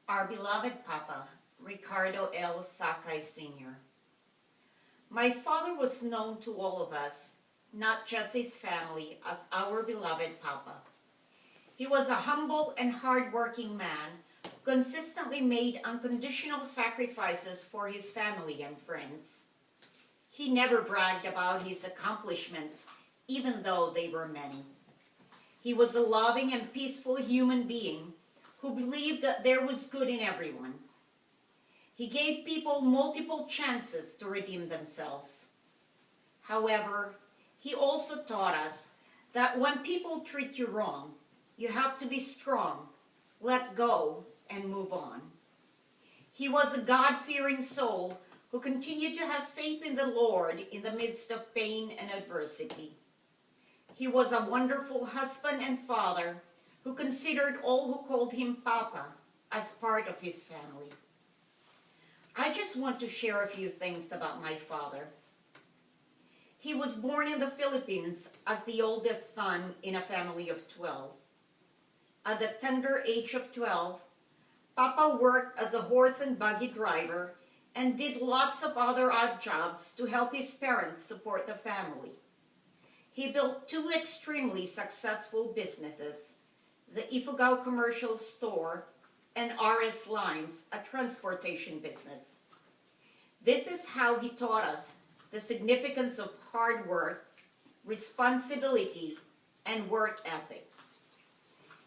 Our beloved Papa, Ricardo L. Sakai Sr. My father was known to all of us, not just his family, as our beloved Papa. He was a humble and hard-working man who consistently made unconditional sacrifices for his family and friends. He never bragged about his accomplishments, even though they were many. He was a loving and peaceful human being who believed that there was good in everyone. He gave people multiple chances to redeem themselves. However, he also taught us that when people treat you wrong, you have to be strong, let go, and move on. He was a God-fearing soul who continued to have faith in the Lord in the midst of pain and adversity. He was a wonderful husband and father who considered all who called him Papa as part of his family. I just want to share a few things about my father. He was born in the Philippines as the oldest son in a family of 12. At the tender age of 12, Papa worked as a horse and buggy driver and did lots of other odd jobs to help his parents support the family. He built two extremely successful businesses, the Ifugao Commercial Store and RS Lines, a transportation business. This is how he taught us the significance of hard work, responsibility, and work ethic.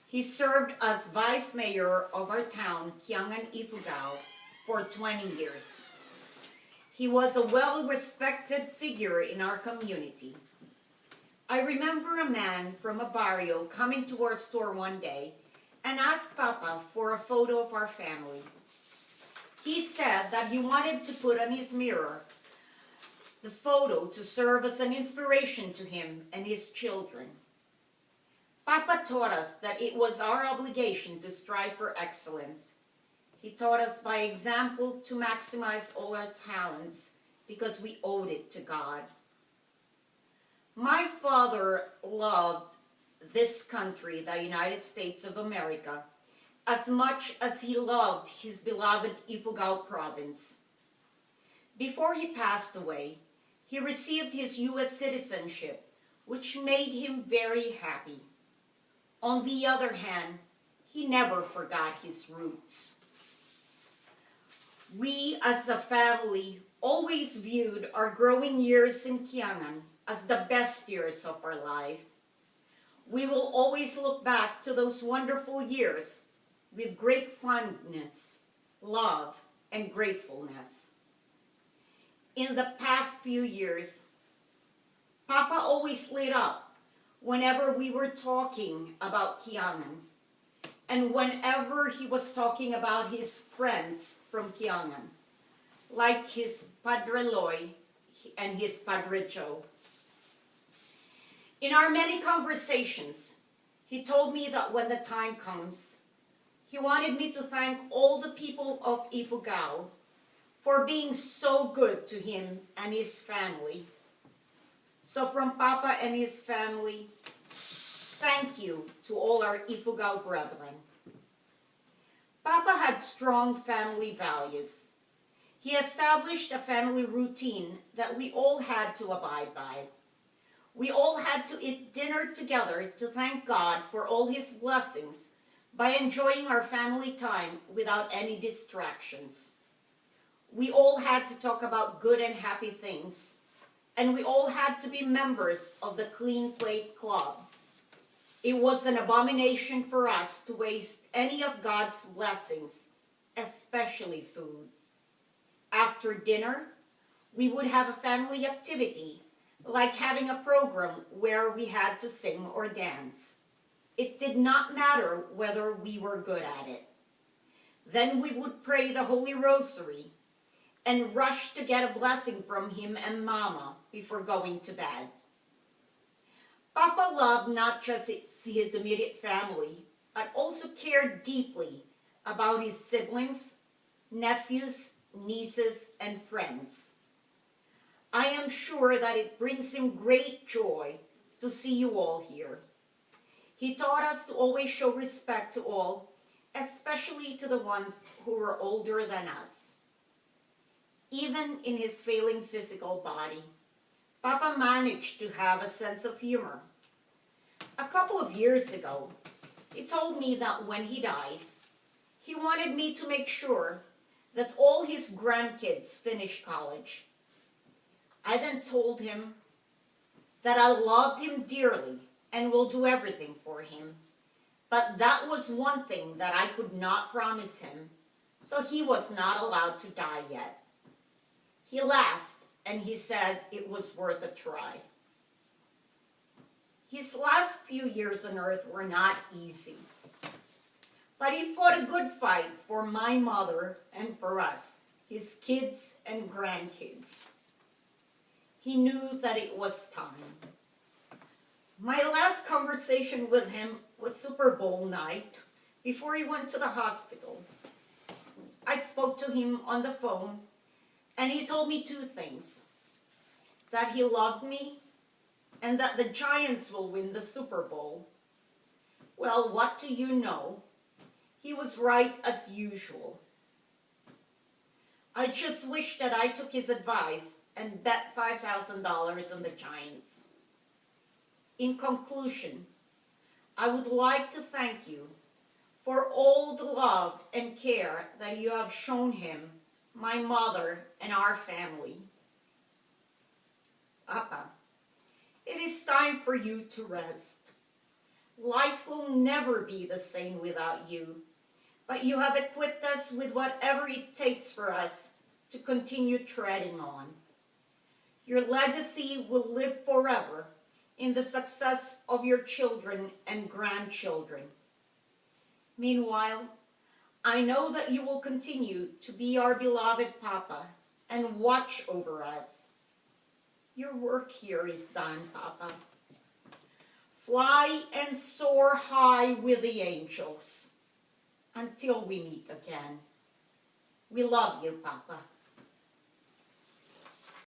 He served as vice mayor of our town, Kiangan, Ifugao, for 20 years. He was a well-respected figure in our community. I remember a man from a barrio coming to our store one day and asked Papa for a photo of our family. He said that he wanted to put on his mirror the photo to serve as an inspiration to him and his children. Papa taught us that it was our obligation to strive for excellence. He taught us by example to maximize all our talents because we owed it to God. My father loved this country, the United States of America, as much as he loved his beloved Ifugao province. Before he passed away, he received his U.S. citizenship, which made him very happy. On the other hand, he never forgot his roots. We, as a family, always viewed our growing years in Kiangan as the best years of our life. We will always look back to those wonderful years with great fondness, love, and gratefulness. In the past few years, Papa always lit up whenever we were talking about Kiangan, and whenever he was talking about his friends from Kiangan, like his Padre Loy and his Padre Joe. In our many conversations, he told me that when the time comes, he wanted me to thank all the people of Ifugao for being so good to him and his family. So from Papa and his family, thank you to all our Ifugao brethren. Papa had strong family values. He established a family routine that we all had to abide by. We all had to eat dinner together to thank God for all his blessings by enjoying our family time without any distractions. We all had to talk about good and happy things, and we all had to be members of the Clean Plate Club. It was an abomination for us to waste any of God's blessings, especially food. After dinner, we would have a family activity, like having a program where we had to sing or dance. It did not matter whether we were good at it. Then we would pray the Holy Rosary and rush to get a blessing from him and Mama before going to bed. Papa loved not just his immediate family, but also cared deeply about his siblings, nephews, nieces, and friends. I am sure that it brings him great joy to see you all here. He taught us to always show respect to all especially to the ones who were older than us. Even in his failing physical body, Papa managed to have a sense of humor. A couple of years ago, he told me that when he dies, he wanted me to make sure that all his grandkids finish college. I then told him that I loved him dearly and will do everything for him, but that was one thing that I could not promise him, so he was not allowed to die yet. He laughed and he said it was worth a try. His last few years on earth were not easy, but he fought a good fight for my mother and for us, his kids and grandkids. He knew that it was time. My last conversation with him was Super Bowl night before he went to the hospital. I spoke to him on the phone and he told me two things: that he loved me and that the Giants will win the Super Bowl. Well, what do you know? He was right as usual. I just wish that I took his advice and bet $5,000 on the Giants. In conclusion, I would like to thank you for all the love and care that you have shown him, my mother, and our family. Papa, it is time for you to rest. Life will never be the same without you, but you have equipped us with whatever it takes for us to continue treading on. Your legacy will live forever in the success of your children and grandchildren. Meanwhile, I know that you will continue to be our beloved Papa and watch over us. Your work here is done, Papa. Fly and soar high with the angels until we meet again. We love you, Papa.